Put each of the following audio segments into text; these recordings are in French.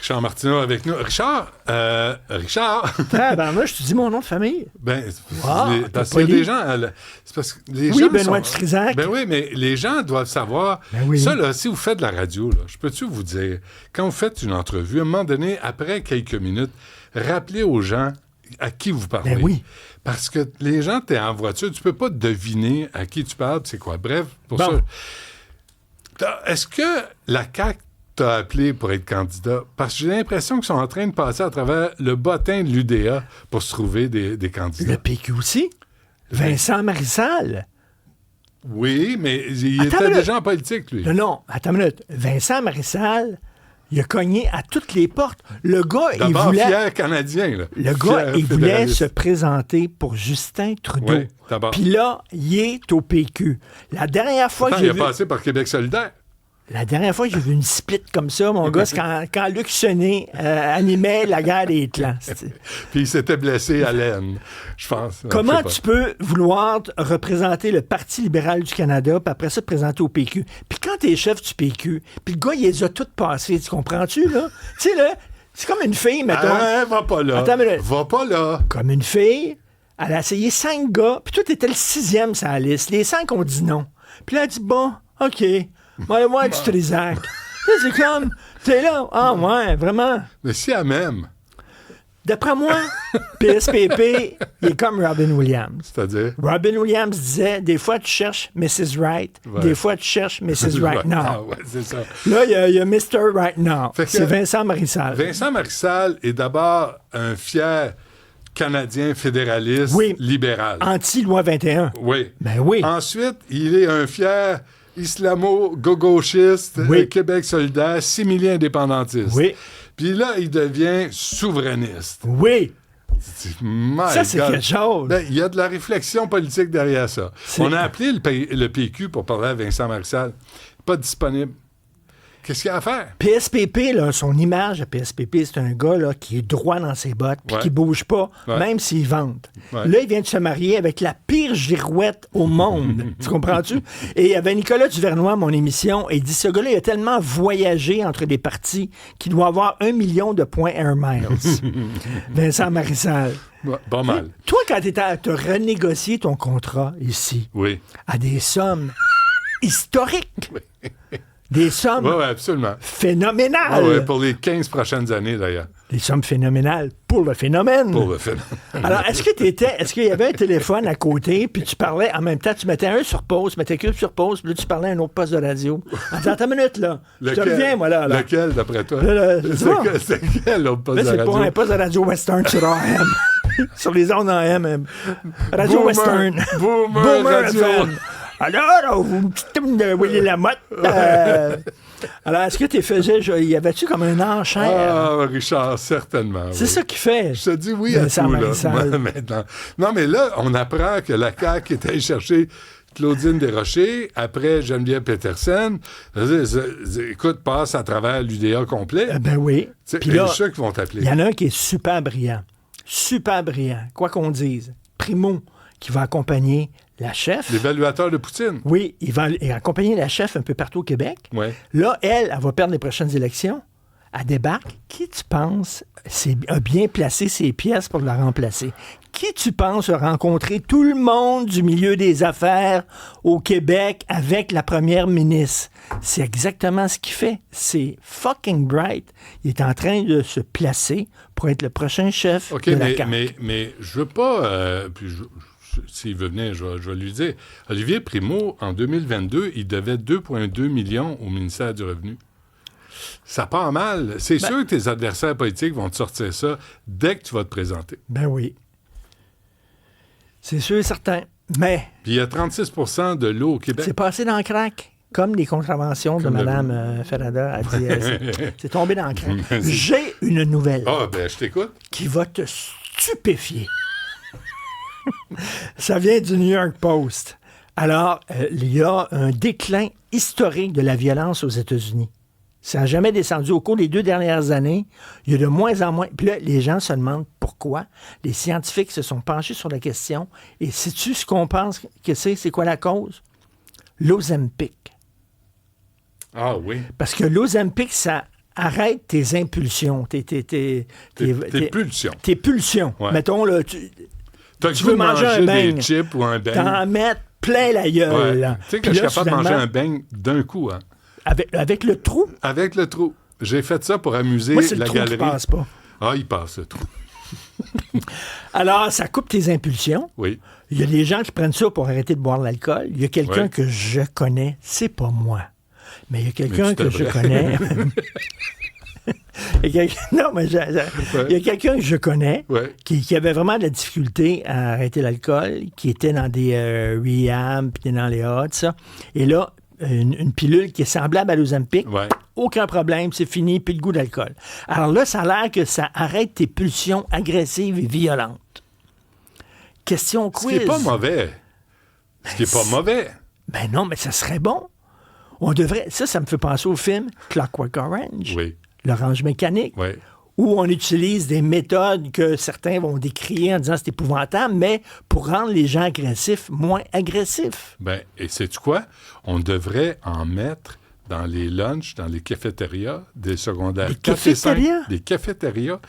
Richard Martineau avec nous. Richard. Moi, je te dis mon nom de famille. Parce qu'il y a des gens... c'est parce que les gens Benoît Dutrisac. Ben oui, mais les gens doivent savoir... Ça, là, si vous faites de la radio, là, je peux-tu vous dire, quand vous faites une entrevue, à un moment donné, après quelques minutes, rappelez aux gens à qui vous parlez. Ben oui. Parce que les gens, t'es en voiture, tu peux pas deviner à qui tu parles, c'est quoi. Bref, ça... Est-ce que la CAQ t'a appelé pour être candidat? Parce que j'ai l'impression qu'ils sont en train de passer à travers le bottin de l'UDA pour se trouver des candidats. Le PQ aussi? Vincent Marissal? Oui, mais il était déjà en politique, lui. Non, attends une minute. Vincent Marissal, il a cogné à toutes les portes. Le gars, il voulait... fier Canadien, là. Le gars, il voulait se présenter pour Justin Trudeau. Oui, d'abord. Puis là, il est au PQ. La dernière fois que j'ai vu... il a passé par Québec solidaire. La dernière fois que j'ai vu une split comme ça, mon gars, c'est quand Luc Sonnet animait la guerre des clans. Puis il s'était blessé à l'aine, je pense. Comment tu peux vouloir représenter le Parti libéral du Canada, puis après ça, te présenter au PQ? Puis quand t'es chef du PQ, puis le gars, il les a toutes passées, tu comprends-tu, là? Tu sais, là, c'est comme une fille, mettons... va pas là. Attends, va pas là. Comme une fille, elle a essayé 5 gars, puis toi, t'étais le 6e sur la liste. Les 5 ont dit non. Puis là, elle a dit, bon, OK... Moi, du Trisac. C'est comme, t'es là. Ah, ouais, vraiment. Mais si elle m'aime. D'après moi, PSPP, il est comme Robin Williams. C'est-à-dire? Robin Williams disait, des fois, tu cherches Mrs. Right, des fois, tu cherches Mrs. Right Now. Ah, ouais, c'est ça. Là, il y a Mr. Right Now. C'est Vincent Marissal. Vincent Marissal est d'abord un fier Canadien fédéraliste libéral. Anti-loi 21. Oui. Ben oui. Ensuite, il est un fier... islamo-gauchiste, Québec solidaire, simili-indépendantiste. Oui. Puis là, il devient souverainiste. Oui. Ça, c'est quelque chose. Il y a de la réflexion politique derrière ça. On a appelé le PQ pour parler à Vincent Marissal. Pas disponible. Qu'est-ce qu'il y a à faire? PSPP, là, son image de PSPP, c'est un gars là, qui est droit dans ses bottes puis qui bouge pas, même s'il vante. Là, il vient de se marier avec la pire girouette au monde. Tu comprends-tu? Et il y avait Nicolas Duvernois à mon émission, et il dit, ce gars-là, il a tellement voyagé entre les partis qu'il doit avoir 1 million de points Air Miles. Vincent Marissal. Pas mal. Toi, quand tu as renégocié ton contrat ici, à des sommes historiques, des sommes absolument. phénoménales. Pour les 15 prochaines années, d'ailleurs. Des sommes phénoménales pour le phénomène. Pour le phénomène. Alors, est-ce qu'il y avait un téléphone à côté, puis tu parlais en même temps, tu mettais un sur pause, tu mettais qu'un sur pause, puis là, tu parlais à un autre poste de radio. Attends une minute, là. Je te reviens, moi, là. Lequel, d'après toi? C'est quel autre poste de radio? C'est pas un poste de radio western sur AM. Sur les ondes AM. Radio western. Boomer Radio. Alors, vous me petite de Willy Lamotte. Alors, est-ce que tu faisais... Y avait-tu comme un enchère? Ah, Richard, certainement. C'est ça qu'il fait. Je te dis oui à tout, là. Maintenant. Non, mais là, on apprend que la CAQ est allée chercher Claudine Desrochers, après Geneviève Petersen. Écoute, passe à travers l'UDA complet. Ben oui. Puis là, c'est qui vont t'appeler. Il y en a un qui est super brillant. Super brillant. Quoi qu'on dise. Primo, qui va accompagner la chef. L'évaluateur de Poutine. Oui, il va accompagner la chef un peu partout au Québec. Ouais. Là, elle va perdre les prochaines élections. Elle débarque. Qui tu penses a bien placé ses pièces pour la remplacer? Qui tu penses a rencontré tout le monde du milieu des affaires au Québec avec la première ministre? C'est exactement ce qu'il fait. C'est fucking bright. Il est en train de se placer pour être le prochain chef de la CAQ. Mais je veux pas... s'il veut venir, je vais lui dire. Olivier Primo, en 2022, il devait 2,2 millions au ministère du Revenu. Ça part mal. C'est sûr que tes adversaires politiques vont te sortir ça dès que tu vas te présenter. Ben oui. C'est sûr et certain. Mais... Puis il y a 36 % de l'eau au Québec. C'est passé dans le crack. Comme les contraventions de Mme Ferrada a dit. C'est tombé dans le crack. J'ai une nouvelle. Ah, ben je t'écoute. Qui va te stupéfier. Ça vient du New York Post. Alors, il y a un déclin historique de la violence aux États-Unis. Ça n'a jamais descendu. Au cours des 2 dernières années, il y a de moins en moins... Puis là, les gens se demandent pourquoi. Les scientifiques se sont penchés sur la question. Et sais-tu ce qu'on pense que c'est? C'est quoi la cause? L'Ozempic. Ah oui. Parce que l'Ozempic, ça arrête tes impulsions, tes pulsions. Tes pulsions. Ouais. Mettons, là, T'as tu veux manger un beigne, des chips ou un beigne. t'en mets plein la gueule. Ouais. Tu sais que je suis capable de manger un beigne d'un coup. Hein. Avec le trou? Avec le trou. J'ai fait ça pour amuser Moi, c'est le la trou galerie. qui passe pas. Ah, il passe, le trou. Alors, ça coupe tes impulsions. Oui. Il y a des gens qui prennent ça pour arrêter de boire de l'alcool. Il y a quelqu'un Ouais. que je connais, c'est pas moi, mais il y a quelqu'un Mais tu que je devrais. connais. Non, mais il y a quelqu'un que je connais Ouais. qui avait vraiment de la difficulté à arrêter l'alcool, qui était dans des rehab, puis dans les odds, ça. Et là, une pilule qui est semblable à l'Ozempic, Ouais. aucun problème, c'est fini, puis le goût d'alcool. Alors là, ça a l'air que ça arrête tes pulsions agressives et violentes. Question Ce quiz. qui n'est pas mauvais. Ce qui n'est pas mauvais. Ben non, mais ça serait bon. On devrait... Ça me fait penser au film Clockwork Orange, Oui. l'orange mécanique, Oui. où on utilise des méthodes que certains vont décrier en disant c'est épouvantable, mais pour rendre les gens agressifs moins agressifs. Ben, et sais-tu quoi? On devrait en mettre dans les lunchs, dans les cafétérias des secondaires Des 4 et 5. cafétérias? Des cafétérias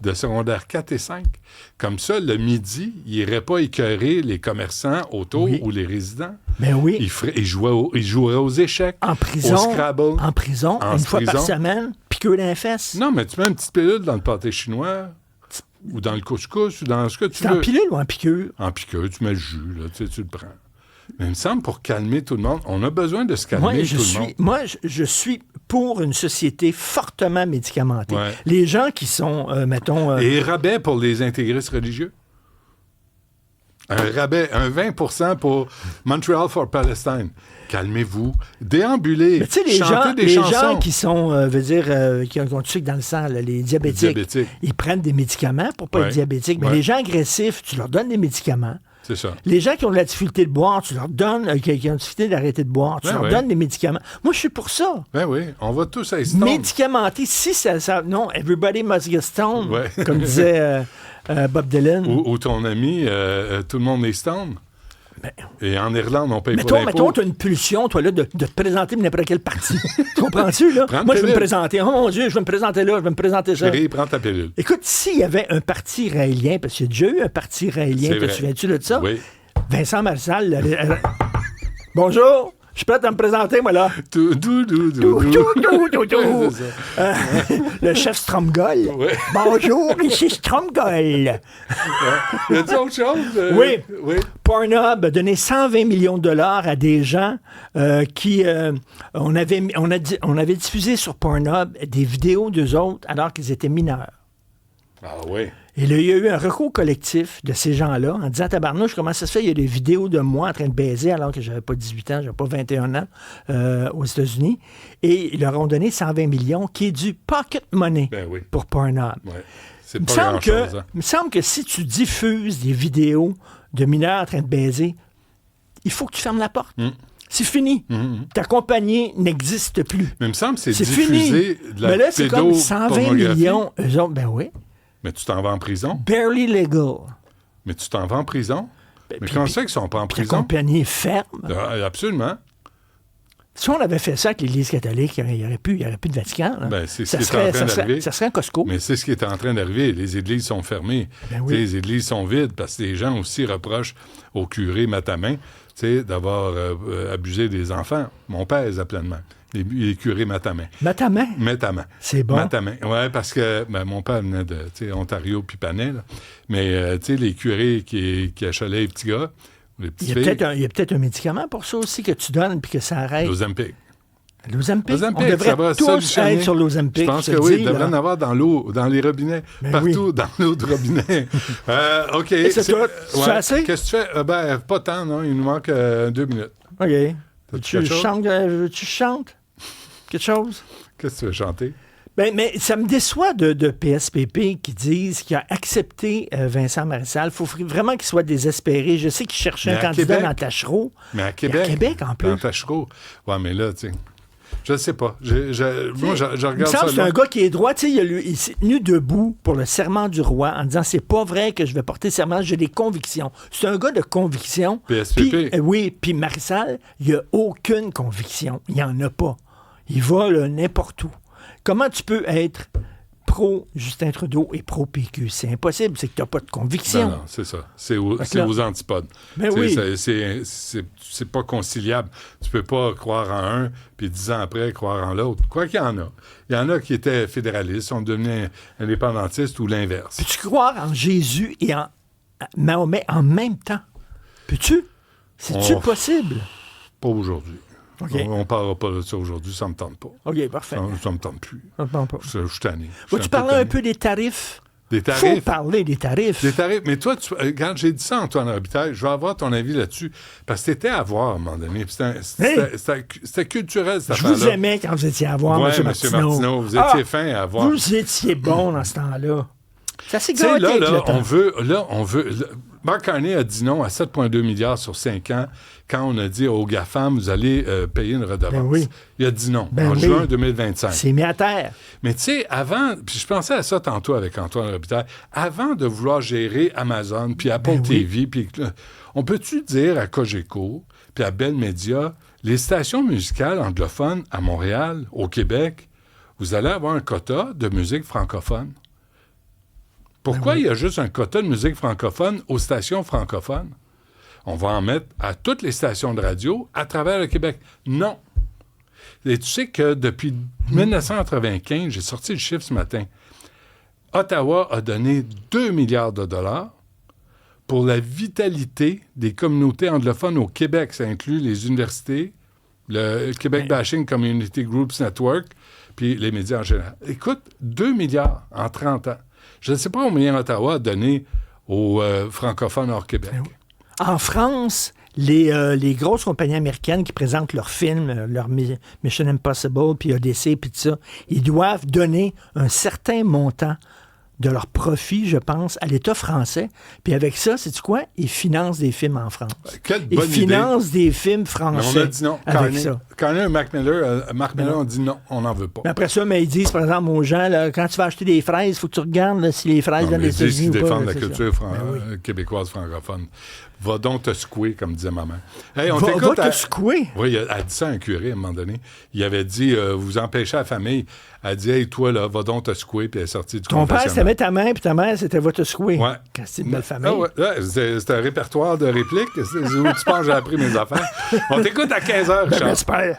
de secondaires 4 et 5. Comme ça, le midi, il n'irait pas écœurer les commerçants autour Oui. ou les résidents. Ben oui. Il jouerait aux échecs, En prison, au Scrabble. en prison, En une fois par prison. semaine, piqûre d'un fesse. Non, mais tu mets une petite pilule dans le pâté chinois ou dans le couscous ou dans ce que tu C'est veux. en pilule ou en piqûre? En piqûre, tu mets le jus, là, tu le prends. Mais il me semble, pour calmer tout le monde, on a besoin de se calmer tout le monde. Je suis pour une société fortement médicamentée. Ouais. Les gens qui sont, mettons... Et rabais pour les intégristes religieux. Un rabais, un 20% pour Montreal for Palestine. Calmez-vous. Déambulez. mais tu sais, les Chantez des chansons. gens qui sont, qui ont du sucre dans le sang, là, les diabétiques, ils prennent des médicaments pour pas Ouais. être diabétiques. Mais Ouais. les gens agressifs, tu leur donnes des médicaments. C'est ça. Les gens qui ont de la difficulté de boire, tu leur donnes, qui ont de difficulté d'arrêter de boire, tu Ben leur ouais. donnes des médicaments. Moi, je suis pour ça. Ben oui, on va tous à Stone. Médicamenté, si ça... Non, everybody must get stoned, Ouais. comme disait Bob Dylan. Ou ton ami, tout le monde est Stone. Et en Irlande, on paye pour Mettons, l'impôt. tu as une pulsion, toi, là, de te présenter pour n'importe quel parti. Tu comprends-tu, là? Prends Moi, je une vais me pilule. présenter. Oh mon Dieu, je vais me présenter là, je vais me présenter ça. Chérie, prends ta pilule. Écoute, s'il y avait un parti israélien, parce qu'il y a déjà eu un parti israélien, C'est te vrai. souviens-tu de ça? Oui. Vincent Marissal. Bonjour, je suis prêt à me présenter, moi, là. Tout. C'est ça. Le chef Stromgol. Ouais. Bonjour, ici Stromgol. Y a-t-il autre chose? Oui. Oui. Pornhub a donné 120 millions de dollars à des gens qui... on avait diffusé sur Pornhub des vidéos d'eux autres alors qu'ils étaient mineurs. Ah oui. Et là, il y a eu un recours collectif de ces gens-là en disant, tabarnouche, comment ça se fait? Il y a des vidéos de moi en train de baiser alors que j'avais pas 18 ans, j'avais pas 21 ans aux États-Unis. Et ils leur ont donné 120 millions qui est du pocket money Ben oui. pour Pornhub. Ouais. C'est Il me pas semble grand-chose. Hein. il me semble que si tu diffuses des vidéos de mineurs en train de baiser, il faut que tu fermes la porte. C'est fini. Ta compagnie n'existe plus. Mais il me semble que c'est C'est fini. diffuser de la Mais là, c'est comme 120 pédopornographie. millions. Eux autres, ben oui. Mais tu t'en vas en prison. Barely legal. Mais tu t'en vas en prison. Mais puis- comment ça qu'ils sont pas en Puis la prison? compagnie ferme. Ah, absolument. Si on avait fait ça avec l'Église catholique, il n'y aurait plus de Vatican. Là. Ben, c'est ce ça, qui est en train d'arriver. ça serait un Costco. Mais c'est ce qui est en train d'arriver. Les églises sont fermées. Ben oui. Tu sais, les églises sont vides parce que les gens aussi reprochent au curé Matamin d'avoir abusé des enfants. Mon père les appelait de même. Les curés Matamin. Matamin, Matamin. c'est bon. Matamin. Oui, parce que mon père venait de Ontario puis Panay. Là. Mais les curés qui achalaient les petits gars, les petites Il y filles, a peut-être un médicament pour ça aussi que tu donnes puis que ça arrête. l'Ozempic. L'Ozempic. L'Ozempic, On devrait ça va tous solutionner. être sur l'Ozempic. Je pense te que le oui, dis, il devrait là. en avoir dans l'eau, dans les robinets, Ben partout oui. dans l'eau de robinet. OK. Et c'est tout? C'est assez? Qu'est-ce que tu fais? Pas tant, non. Il nous manque 2 minutes. OK. T'as-tu quelque chose? Tu chantes quelque chose? Qu'est-ce que tu veux chanter? Ben, mais ça me déçoit de PSPP qui disent qu'il a accepté Vincent Marissal. Il faut vraiment qu'il soit désespéré. Je sais qu'il cherchait Mais un à candidat Québec. dans Tachereau. Mais à Québec. À Québec, en plus. Dans Tachereau. Ouais, mais là, tu sais. Je sais pas. Moi, je Il me regarde semble ça. que c'est là. un gars qui est droit. Tu sais, il s'est tenu debout pour le serment du roi en disant c'est pas vrai que je vais porter serment, j'ai des convictions. C'est un gars de conviction. PSPP. Puis, oui, puis Marissal, il n'y a aucune conviction. Il n'y en a pas. Il va là, n'importe où. Comment tu peux être pro-Justin Trudeau et pro-PQ? C'est impossible, c'est que tu n'as pas de conviction. Non, c'est ça. C'est aux antipodes. Ben oui. C'est pas conciliable. Tu peux pas croire en un, puis 10 ans après, croire en l'autre. Quoi qu'il y en a. Il y en a qui étaient fédéralistes, sont devenus indépendantistes ou l'inverse. Peux-tu croire en Jésus et en Mahomet en même temps? Peux-tu? C'est-tu possible? Pas aujourd'hui. Okay. On ne parlera pas de ça aujourd'hui, ça ne me tente pas. OK, parfait. Ça ne me tente plus. Ça me tente pas. Je suis tanné. Vas-tu parler un peu des tarifs? Des tarifs? Faut parler des tarifs. Des tarifs. Mais toi, quand j'ai dit ça, Antoine Robitaille, je veux avoir ton avis là-dessus. Parce que t'étais à voir à un moment donné. C'était culturel, cette affaire-là. Je vous aimais quand vous étiez à voir, ouais, M. Martineau. Vous étiez fin à voir. Vous étiez bon dans ce temps-là. Ça s'est gâté là, avec le temps. on veut... Mark Carney a dit non à 7,2 milliards sur 5 ans quand on a dit aux GAFAM, vous allez payer une redevance. Ben oui. Il a dit non, en juin 2025. C'est mis à terre. Mais tu sais, avant, puis je pensais à ça tantôt avec Antoine Robitaille, avant de vouloir gérer Amazon, puis Apple TV, puis on peut-tu dire à Cogeco, puis à Bell Media, les stations musicales anglophones à Montréal, au Québec, vous allez avoir un quota de musique francophone? Pourquoi il y a juste un quota de musique francophone aux stations francophones? On va en mettre à toutes les stations de radio à travers le Québec. Non. Et tu sais que depuis 1995, j'ai sorti le chiffre ce matin, Ottawa a donné 2 milliards de dollars pour la vitalité des communautés anglophones au Québec. Ça inclut les universités, le Québec Bashing Community Groups Network, puis les médias en général. Écoute, 2 milliards en 30 ans. Je ne sais pas combien Ottawa a donné aux francophones hors Québec. En France, les grosses compagnies américaines qui présentent leurs films, leur Mission Impossible, puis Odyssey, puis tout ça, ils doivent donner un certain montant de leur profit, je pense, à l'État français. Puis avec ça, sais-tu quoi? Ils financent des films en France. Quelle bonne Ils financent des films français. Mais on a dit non. Avec ça. Carney et Mark Miller ont dit non, on n'en veut pas. Mais après ça, ils disent, par exemple, aux gens, là, quand tu vas acheter des fraises, il faut que tu regardes là, si les fraises dans les États-Unis ou pas. Ils défendent la culture québécoise francophone. Va donc te secouer, comme disait maman. Hey, on va te secouer? Oui, elle a dit ça à un curé à un moment donné. Il avait dit, vous empêchez la famille. Elle a dit, hey, toi, là, va donc te secouer, puis elle est sortie du confessionnal. Ton père, c'était ta main, puis ta mère, c'était va te secouer. Ouais. Quand c'est une belle famille. C'est un répertoire de répliques. Où tu penses que j'ai appris mes affaires? On t'écoute à 15h, Richard. Salut.